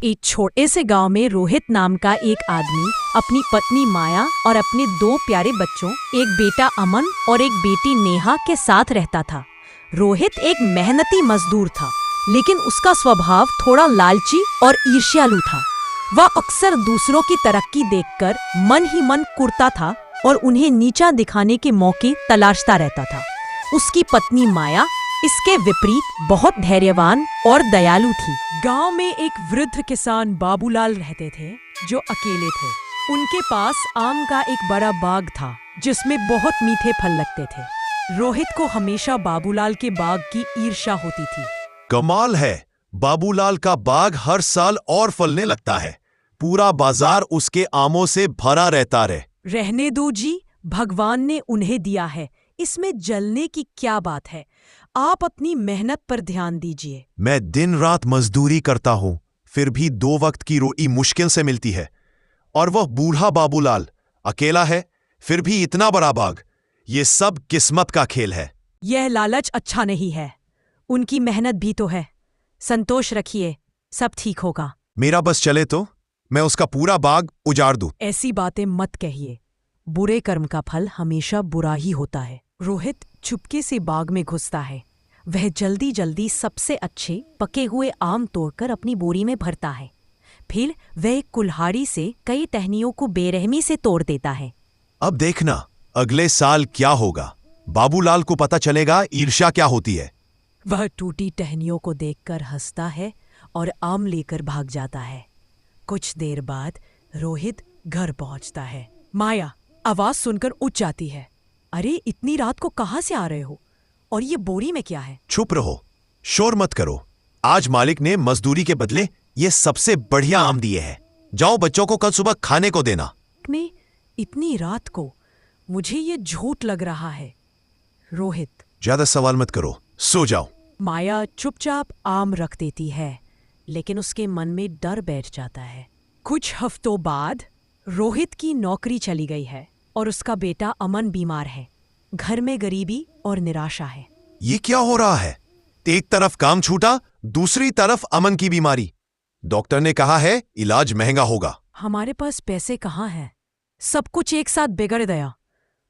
एक छोटे से गांव में रोहित नाम का एक आदमी अपनी पत्नी माया और अपने 2 प्यारे बच्चों, एक बेटा अमन और एक बेटी नेहा के साथ रहता था। रोहित एक मेहनती मजदूर था, लेकिन उसका स्वभाव थोड़ा लालची और ईर्ष्यालु था। वह अक्सर दूसरों की तरक्की देखकर मन ही मन कुढ़ता था और उन्हें नीचा दिखाने के मौके तलाशता रहता था। उसकी पत्नी माया इसके विपरीत बहुत धैर्यवान और दयालु थी। गांव में एक वृद्ध किसान बाबूलाल रहते थे, जो अकेले थे। उनके पास आम का एक बड़ा बाग था, जिसमें बहुत मीठे फल लगते थे। रोहित को हमेशा बाबूलाल के बाग की ईर्ष्या होती थी। कमाल है, बाबूलाल का बाग हर साल और फलने लगता है। पूरा बाजार उसके आमों से भरा रहता रहे। रहने दो जी, भगवान ने उन्हें दिया है, इसमें जलने की क्या बात है। आप अपनी मेहनत पर ध्यान दीजिए। मैं दिन रात मजदूरी करता हूँ, फिर भी 2 वक्त की रोटी मुश्किल से मिलती है। और वह बूढ़ा बाबूलाल अकेला है, फिर भी इतना बड़ा बाग। ये सब किस्मत का खेल है। यह लालच अच्छा नहीं है। उनकी मेहनत भी तो है। संतोष रखिए, सब ठीक होगा। मेरा बस चले तो मैं उसका पूरा बाग उजाड़ दूं। ऐसी बातें मत कहिए। बुरे कर्म का फल हमेशा बुरा ही होता है। रोहित चुपके से बाग में घुसता है। वह जल्दी जल्दी सबसे अच्छे पके हुए आम तोड़कर अपनी बोरी में भरता है। फिर वह एक कुल्हाड़ी से कई टहनियों को बेरहमी से तोड़ देता है। अब देखना अगले साल क्या होगा। बाबूलाल को पता चलेगा ईर्ष्या क्या होती है। वह टूटी टहनियों को देखकर हंसता है और आम लेकर भाग जाता है। कुछ देर बाद रोहित घर पहुंचता है। माया आवाज सुनकर उठ जाती है। अरे, इतनी रात को कहां से आ रहे हो? और ये बोरी में क्या है? चुप रहो, शोर मत करो। आज मालिक ने मजदूरी के बदले ये सबसे बढ़िया आम दिए हैं। जाओ, बच्चों को कल सुबह खाने को देना। में इतनी रात को मुझे ये झूठ लग रहा है। रोहित, ज्यादा सवाल मत करो, सो जाओ। माया चुपचाप आम रख देती है, लेकिन उसके मन में डर बैठ जाता है। कुछ हफ्तों बाद रोहित की नौकरी चली गई है और उसका बेटा अमन बीमार है। घर में गरीबी और निराशा है। ये क्या हो रहा है? एक तरफ काम छूटा, दूसरी तरफ अमन की बीमारी। डॉक्टर ने कहा है इलाज महंगा होगा। हमारे पास पैसे कहाँ हैं? सब कुछ एक साथ बिगड़ गया।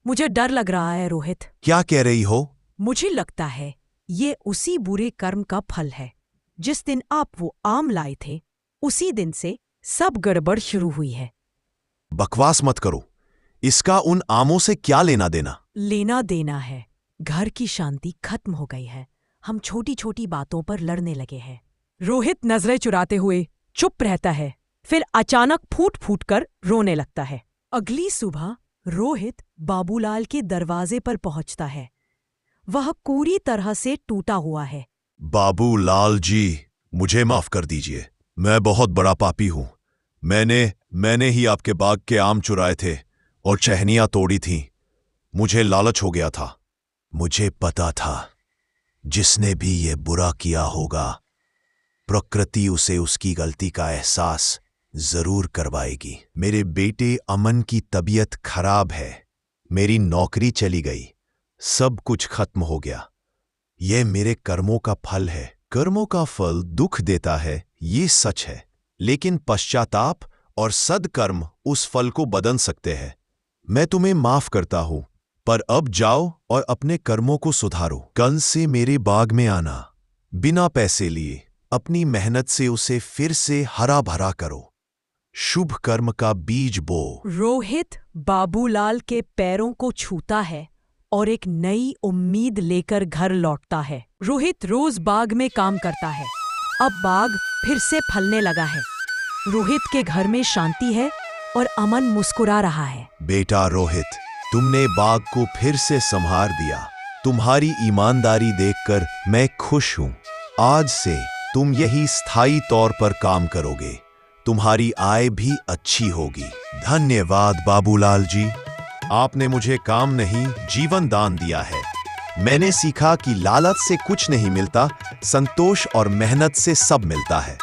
मुझे डर लग रहा है रोहित। क्या कह रही हो? मुझे लगता है ये उसी बुरे कर्म का फल है। जिस दिन आप वो आम लाए थे, उसी दिन से सब गड़बड़ शुरू हुई है। बकवास मत करो। इसका उन आमों से क्या लेना देना? लेना देना है। घर की शांति खत्म हो गई है। हम छोटी छोटी बातों पर लड़ने लगे हैं। रोहित नजरें चुराते हुए चुप रहता है, फिर अचानक फूट फूट कर रोने लगता है। अगली सुबह रोहित बाबूलाल के दरवाजे पर पहुंचता है। वह पूरी तरह से टूटा हुआ है। बाबूलाल जी, मुझे माफ कर दीजिए। मैं बहुत बड़ा पापी हूं। मैंने ही आपके बाग के आम चुराए थे और टहनियां तोड़ी थीं। मुझे लालच हो गया था। मुझे पता था जिसने भी ये बुरा किया होगा, प्रकृति उसे उसकी गलती का एहसास जरूर करवाएगी। मेरे बेटे अमन की तबीयत खराब है, मेरी नौकरी चली गई, सब कुछ खत्म हो गया। यह मेरे कर्मों का फल है। कर्मों का फल दुख देता है, ये सच है, लेकिन पश्चाताप और सद्कर्म उस फल को बदल सकते हैं। मैं तुम्हें माफ करता हूं, पर अब जाओ और अपने कर्मों को सुधारो। कल से मेरे बाग में आना, बिना पैसे लिए अपनी मेहनत से उसे फिर से हरा भरा करो। शुभ कर्म का बीज बो। रोहित बाबूलाल के पैरों को छूता है और एक नई उम्मीद लेकर घर लौटता है। रोहित रोज बाग में काम करता है। अब बाग फिर से फलने लगा है। रोहित के घर में शांति है और अमन मुस्कुरा रहा है। बेटा रोहित, तुमने बाग को फिर से संभाल दिया। तुम्हारी ईमानदारी देखकर मैं खुश हूं। आज से तुम यही स्थायी तौर पर काम करोगे। तुम्हारी आय भी अच्छी होगी। धन्यवाद बाबूलाल जी, आपने मुझे काम नहीं, जीवन दान दिया है। मैंने सीखा कि लालच से कुछ नहीं मिलता, संतोष और मेहनत से सब मिलता है।